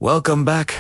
Welcome back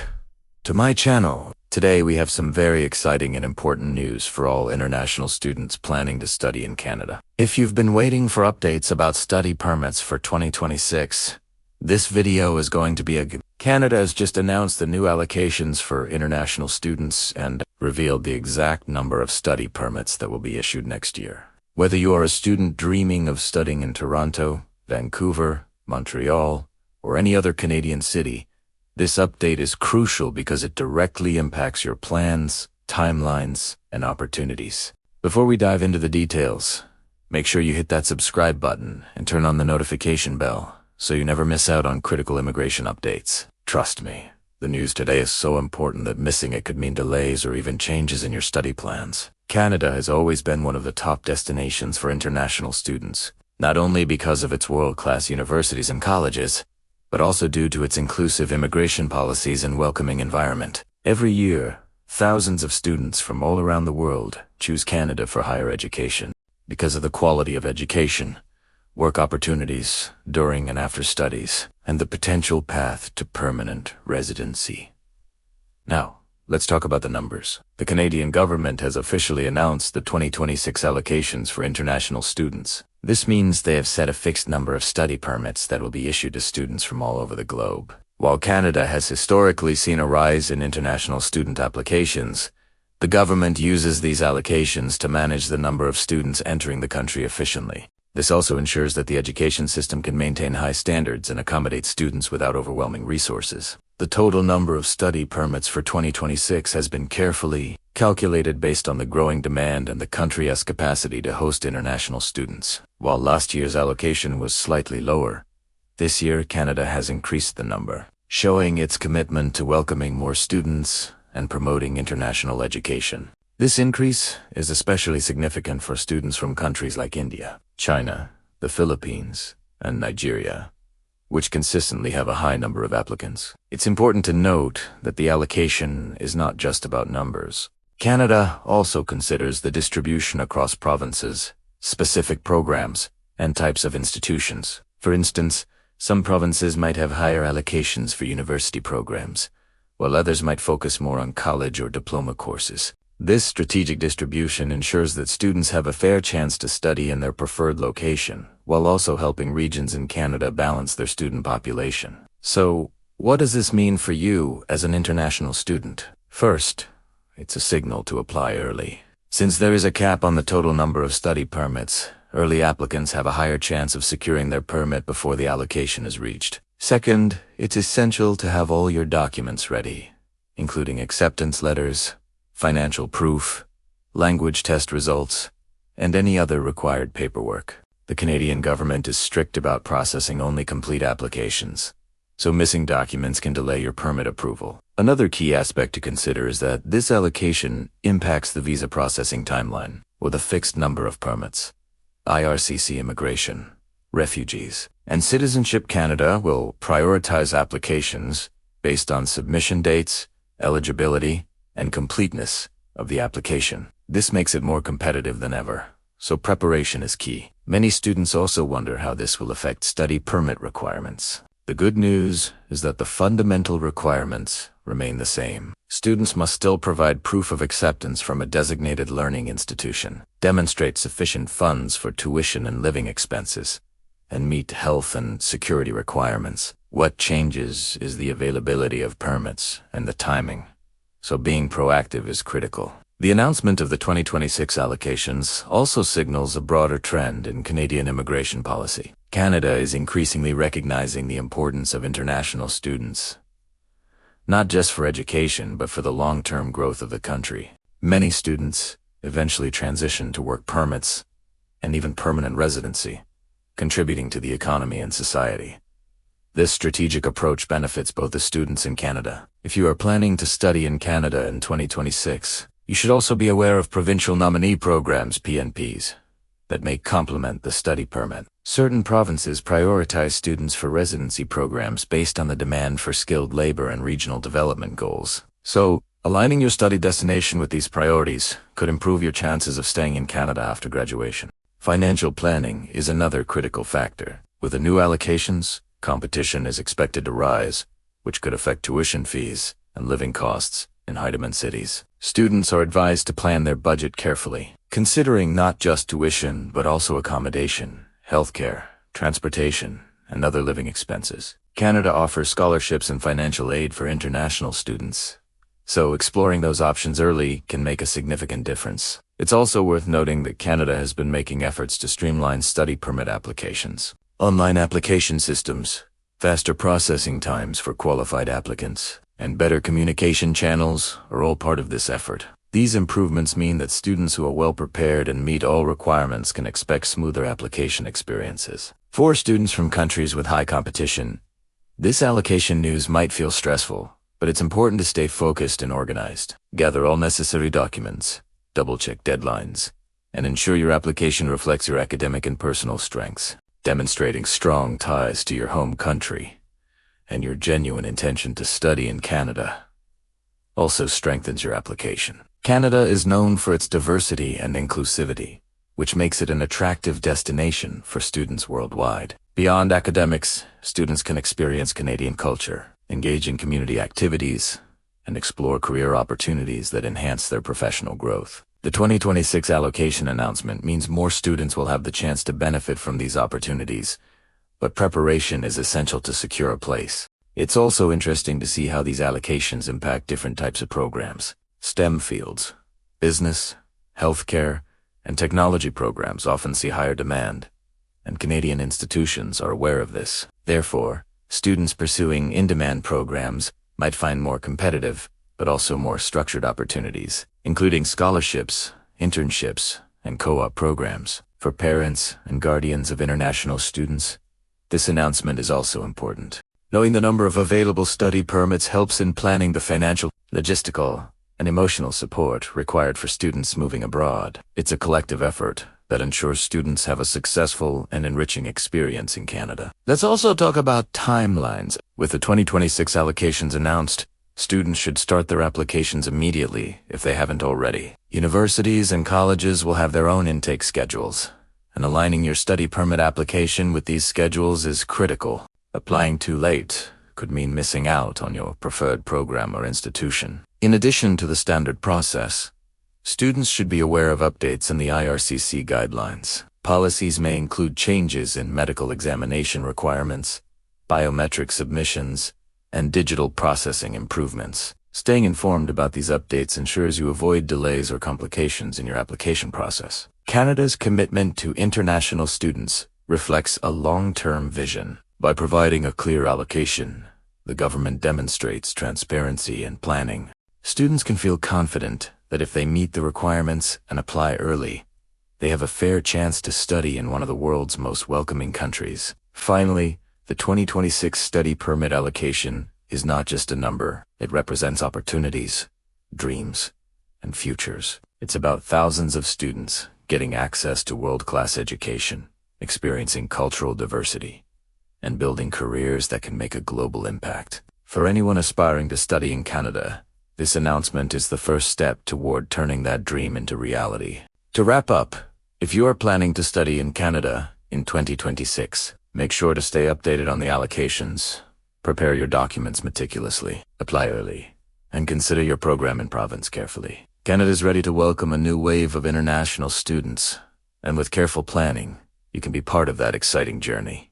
to my channel. Today we have some very exciting and important news for all international students planning to study in Canada. If you've been waiting for updates about study permits for 2026, this video is going to be a good. Canada has just announced the new allocations for international students and revealed the exact number of study permits that will be issued next year. Whether you are a student dreaming of studying in Toronto, Vancouver, Montreal, or any other Canadian city, this update is crucial because it directly impacts your plans, timelines, and opportunities. Before we dive into the details, make sure you hit that subscribe button and turn on the notification bell so you never miss out on critical immigration updates. Trust me, the news today is so important that missing it could mean delays or even changes in your study plans. Canada has always been one of the top destinations for international students, not only because of its world-class universities and colleges, but also due to its inclusive immigration policies and welcoming environment. Every year, thousands of students from all around the world choose Canada for higher education because of the quality of education, work opportunities during and after studies, and the potential path to permanent residency. Now, let's talk about the numbers. The Canadian government has officially announced the 2026 allocations for international students. This means they have set a fixed number of study permits that will be issued to students from all over the globe. While Canada has historically seen a rise in international student applications, the government uses these allocations to manage the number of students entering the country efficiently. This also ensures that the education system can maintain high standards and accommodate students without overwhelming resources. The total number of study permits for 2026 has been carefully calculated based on the growing demand and the country's capacity to host international students. While last year's allocation was slightly lower, this year Canada has increased the number, showing its commitment to welcoming more students and promoting international education. This increase is especially significant for students from countries like India, China, the Philippines, and Nigeria, which consistently have a high number of applicants. It's important to note that the allocation is not just about numbers. Canada also considers the distribution across provinces, specific programs, and types of institutions. For instance, some provinces might have higher allocations for university programs, while others might focus more on college or diploma courses. This strategic distribution ensures that students have a fair chance to study in their preferred location, while also helping regions in Canada balance their student population. So, what does this mean for you as an international student? First, it's a signal to apply early. Since there is a cap on the total number of study permits, early applicants have a higher chance of securing their permit before the allocation is reached. Second, it's essential to have all your documents ready, including acceptance letters, financial proof, language test results, and any other required paperwork. The Canadian government is strict about processing only complete applications, so missing documents can delay your permit approval. Another key aspect to consider is that this allocation impacts the visa processing timeline. With a fixed number of permits, IRCC Immigration, Refugees, and Citizenship Canada will prioritize applications based on submission dates, eligibility, and completeness of the application. This makes it more competitive than ever, so preparation is key. Many students also wonder how this will affect study permit requirements. The good news is that the fundamental requirements remain the same. Students must still provide proof of acceptance from a designated learning institution, demonstrate sufficient funds for tuition and living expenses, and meet health and security requirements. What changes is the availability of permits and the timing, so being proactive is critical. The announcement of the 2026 allocations also signals a broader trend in Canadian immigration policy. Canada is increasingly recognizing the importance of international students, not just for education, but for the long-term growth of the country. Many students eventually transition to work permits and even permanent residency, contributing to the economy and society. This strategic approach benefits both the students and Canada. If you are planning to study in Canada in 2026, you should also be aware of provincial nominee programs, PNPs, that may complement the study permit. Certain provinces prioritize students for residency programs based on the demand for skilled labor and regional development goals. So, aligning your study destination with these priorities could improve your chances of staying in Canada after graduation. Financial planning is another critical factor. With the new allocations, competition is expected to rise, which could affect tuition fees and living costs in high-demand cities. Students are advised to plan their budget carefully, considering not just tuition but also accommodation, healthcare, transportation, and other living expenses. Canada offers scholarships and financial aid for international students, so exploring those options early can make a significant difference. It's also worth noting that Canada has been making efforts to streamline study permit applications. Online application systems, faster processing times for qualified applicants, and better communication channels are all part of this effort. These improvements mean that students who are well prepared and meet all requirements can expect smoother application experiences. For students from countries with high competition, this allocation news might feel stressful, but it's important to stay focused and organized. Gather all necessary documents, double-check deadlines, and ensure your application reflects your academic and personal strengths, demonstrating strong ties to your home country and your genuine intention to study in Canada also strengthens your application. Canada is known for its diversity and inclusivity, which makes it an attractive destination for students worldwide. Beyond academics, students can experience Canadian culture, engage in community activities, and explore career opportunities that enhance their professional growth. The 2026 allocation announcement means more students will have the chance to benefit from these opportunities, but preparation is essential to secure a place. It's also interesting to see how these allocations impact different types of programs. STEM fields, business, healthcare, and technology programs often see higher demand, and Canadian institutions are aware of this. Therefore, students pursuing in-demand programs might find more competitive, but also more structured opportunities, including scholarships, internships, and co-op programs. For parents and guardians of international students, this announcement is also important. Knowing the number of available study permits helps in planning the financial, logistical, and emotional support required for students moving abroad. It's a collective effort that ensures students have a successful and enriching experience in Canada. Let's also talk about timelines. With the 2026 allocations announced, students should start their applications immediately if they haven't already. Universities and colleges will have their own intake schedules, and aligning your study permit application with these schedules is critical. Applying too late could mean missing out on your preferred program or institution. In addition to the standard process, students should be aware of updates in the IRCC guidelines. Policies may include changes in medical examination requirements, biometric submissions, and digital processing improvements. Staying informed about these updates ensures you avoid delays or complications in your application process. Canada's commitment to international students reflects a long-term vision. By providing a clear allocation, the government demonstrates transparency and planning. Students can feel confident that if they meet the requirements and apply early, they have a fair chance to study in one of the world's most welcoming countries. Finally, the 2026 study permit allocation is not just a number. It represents opportunities, dreams, and futures. It's about thousands of students getting access to world-class education, experiencing cultural diversity, and building careers that can make a global impact. For anyone aspiring to study in Canada, this announcement is the first step toward turning that dream into reality. To wrap up, if you are planning to study in Canada in 2026, make sure to stay updated on the allocations, prepare your documents meticulously, apply early, and consider your program and province carefully. Canada is ready to welcome a new wave of international students, and with careful planning, you can be part of that exciting journey.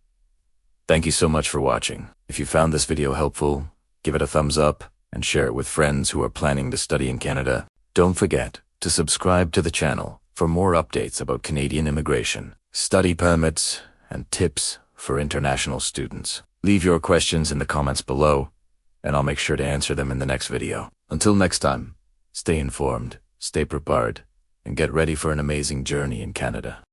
Thank you so much for watching. If you found this video helpful, give it a thumbs up and share it with friends who are planning to study in Canada. Don't forget to subscribe to the channel for more updates about Canadian immigration, study permits, and tips for international students. Leave your questions in the comments below, and I'll make sure to answer them in the next video. Until next time, stay informed, stay prepared, and get ready for an amazing journey in Canada.